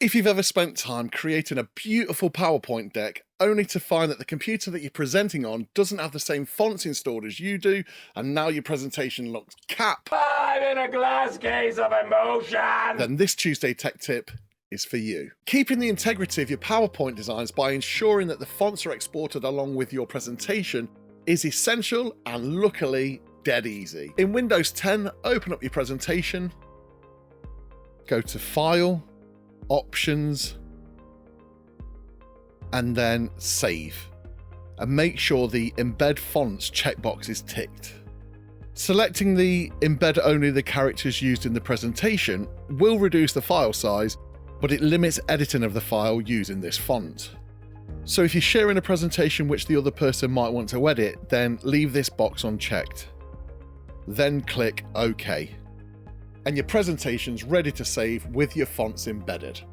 If you've ever spent time creating a beautiful PowerPoint deck only to find that the computer that you're presenting on doesn't have the same fonts installed as you do, and now your presentation looks cap, I'm in a glass case of emotion! Then this Tuesday Tech Tip is for you. Keeping the integrity of your PowerPoint designs by ensuring that the fonts are exported along with your presentation is essential and luckily dead easy. In Windows 10, open up your presentation, go to File, Options, and then Save. And make sure the Embed Fonts checkbox is ticked. Selecting the embed only the characters used in the presentation will reduce the file size, but it limits editing of the file using this font. So if you're sharing a presentation which the other person might want to edit, then leave this box unchecked. Then click OK. And your presentation's ready to save with your fonts embedded.